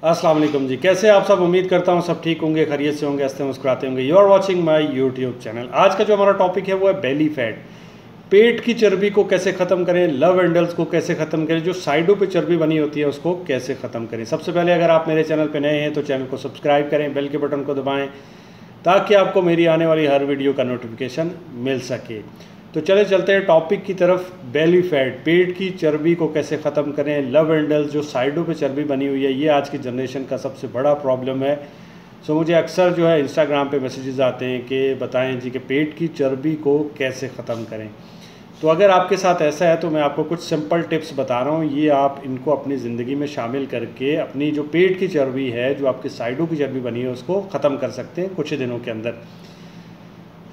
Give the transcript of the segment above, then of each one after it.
अस्सलाम वालेकुम जी, कैसे आप सब। उम्मीद करता हूँ सब ठीक होंगे, खैरियत से होंगे, हंसते मुस्कुराते होंगे। You are watching my YouTube channel. आज का जो हमारा टॉपिक है वो है बेली फैट। पेट की चर्बी को कैसे ख़त्म करें, लव एंडल्स को कैसे ख़त्म करें, जो साइडों पे चर्बी बनी होती है उसको कैसे ख़त्म करें। सबसे पहले अगर आप मेरे चैनल पे नए हैं तो चैनल को सब्सक्राइब करें, बेल के बटन को दबाएँ ताकि आपको मेरी आने वाली हर वीडियो का नोटिफिकेशन मिल सके। तो चलते हैं टॉपिक की तरफ। बेली फैट, पेट की चर्बी को कैसे ख़त्म करें। लव एंडल्स, जो साइडों पे चर्बी बनी हुई है, ये आज की जनरेशन का सबसे बड़ा प्रॉब्लम है। सो मुझे अक्सर जो है इंस्टाग्राम पे मैसेजेस आते हैं कि बताएं जी कि पेट की चर्बी को कैसे ख़त्म करें। तो अगर आपके साथ ऐसा है तो मैं आपको कुछ सिंपल टिप्स बता रहा हूँ, ये आप इनको अपनी ज़िंदगी में शामिल करके अपनी जो पेट की चर्बी है, जो आपकी साइडों की चर्बी बनी है, उसको ख़त्म कर सकते हैं कुछ ही दिनों के अंदर।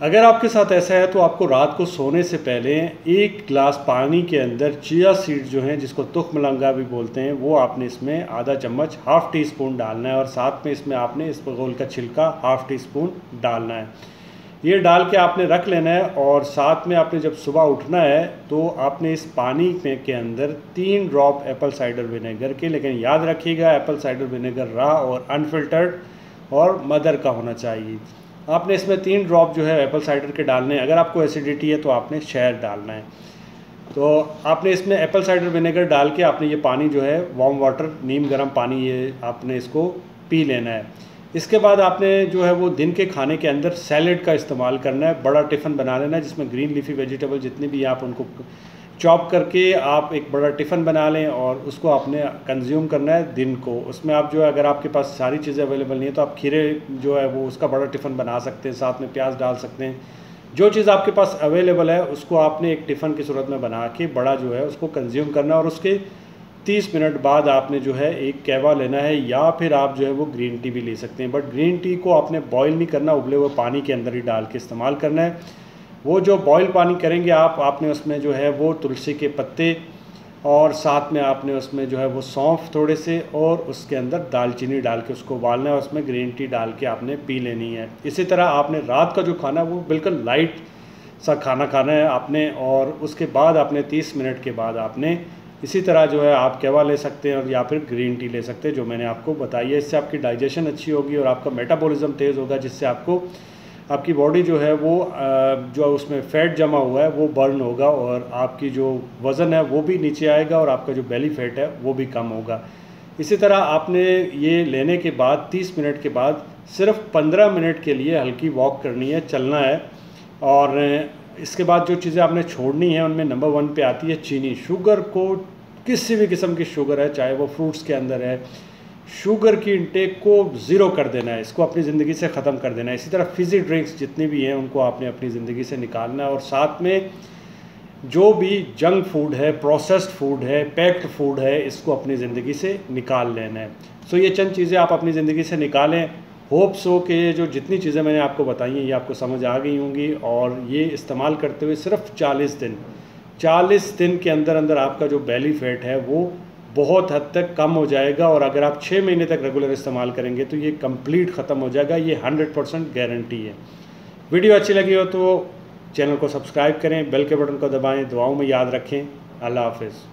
अगर आपके साथ ऐसा है तो आपको रात को सोने से पहले 1 गिलास पानी के अंदर चिया सीड जो हैं, जिसको तुखमलंगा भी बोलते हैं, वो आपने इसमें आधा चम्मच हाफ़ टी स्पून डालना है और साथ में इसमें आपने इसबगोल का छिलका हाफ़ टी स्पून डालना है। ये डाल के आपने रख लेना है और साथ में आपने जब सुबह उठना है तो आपने इस पानी में के अंदर 3 ड्रॉप एप्पल साइडर विनेगर के, लेकिन याद रखिएगा एप्पल साइडर विनेगर रॉ और अनफिल्टर्ड और मदर का होना चाहिए। आपने इसमें 3 ड्रॉप जो है एप्पल साइडर के डालने हैं। अगर आपको एसिडिटी है तो आपने शहद डालना है। तो आपने इसमें एप्पल साइडर विनेगर डाल के आपने ये पानी जो है वार्म वाटर, नीम गर्म पानी, ये आपने इसको पी लेना है। इसके बाद आपने जो है वो दिन के खाने के अंदर सैलेड का इस्तेमाल करना है। बड़ा टिफ़िन बना लेना है जिसमें ग्रीन लीफी वेजिटेबल जितनी भी आप उनको चॉप करके आप एक बड़ा टिफ़िन बना लें और उसको आपने कंज्यूम करना है दिन को। उसमें आप जो है, अगर आपके पास सारी चीज़ें अवेलेबल नहीं है तो आप खीरे जो है वो उसका बड़ा टिफ़िन बना सकते हैं, साथ में प्याज डाल सकते हैं। जो चीज़ आपके पास अवेलेबल है उसको आपने एक टिफ़िन की सूरत में बना के बड़ा जो है उसको कंज्यूम करना है। और उसके 30 मिनट बाद आपने जो है एक कहवा लेना है, या फिर आप जो है वो ग्रीन टी भी ले सकते हैं। बट ग्रीन टी को आपने बॉयल नहीं करना, उबले हुए पानी के अंदर ही डाल के इस्तेमाल करना है। वो जो बॉयल पानी करेंगे आपने उसमें जो है वो तुलसी के पत्ते और साथ में आपने उसमें जो है वो सौंफ थोड़े से और उसके अंदर दालचीनी डाल के उसको उबालना है, उसमें ग्रीन टी डाल के आपने पी लेनी है। इसी तरह आपने रात का जो खाना है वो बिल्कुल लाइट सा खाना खाना है आपने, और उसके बाद आपने 30 मिनट के बाद आपने इसी तरह जो है आप कहवा ले सकते हैं और या फिर ग्रीन टी ले सकते हैं, जो मैंने आपको बताई है। इससे आपकी डाइजेशन अच्छी होगी और आपका मेटाबॉलिज्म तेज़ होगा, जिससे आपकी बॉडी जो है वो जो उसमें फ़ैट जमा हुआ है वो बर्न होगा और आपकी जो वज़न है वो भी नीचे आएगा और आपका जो बेली फैट है वो भी कम होगा। इसी तरह आपने ये लेने के बाद 30 मिनट के बाद सिर्फ 15 मिनट के लिए हल्की वॉक करनी है, चलना है। और इसके बाद जो चीज़ें आपने छोड़नी है उनमें नंबर 1 पे आती है चीनी। शुगर को, किसी भी किस्म की शुगर है, चाहे वो फ्रूट्स के अंदर है, शुगर की इंटेक को ज़ीरो कर देना है, इसको अपनी ज़िंदगी से ख़त्म कर देना है। इसी तरह फिज़ी ड्रिंक्स जितनी भी हैं उनको आपने अपनी ज़िंदगी से निकालना है। और साथ में जो भी जंक फूड है, प्रोसेस्ड फूड है, पैक्ड फूड है, इसको अपनी ज़िंदगी से निकाल लेना है। सो ये चंद चीज़ें आप अपनी ज़िंदगी से निकालें। होप सो कि ये जो जितनी चीज़ें मैंने आपको बताई हैं ये आपको समझ आ गई होंगी, और ये इस्तेमाल करते हुए सिर्फ 40 दिन के अंदर अंदर आपका जो बेली फैट है वो बहुत हद तक कम हो जाएगा। और अगर आप 6 महीने तक रेगुलर इस्तेमाल करेंगे तो ये कंप्लीट ख़त्म हो जाएगा, ये 100% गारंटी है। वीडियो अच्छी लगी हो तो चैनल को सब्सक्राइब करें, बेल के बटन को दबाएं, दुआओं में याद रखें। अल्लाह हाफ़िज़।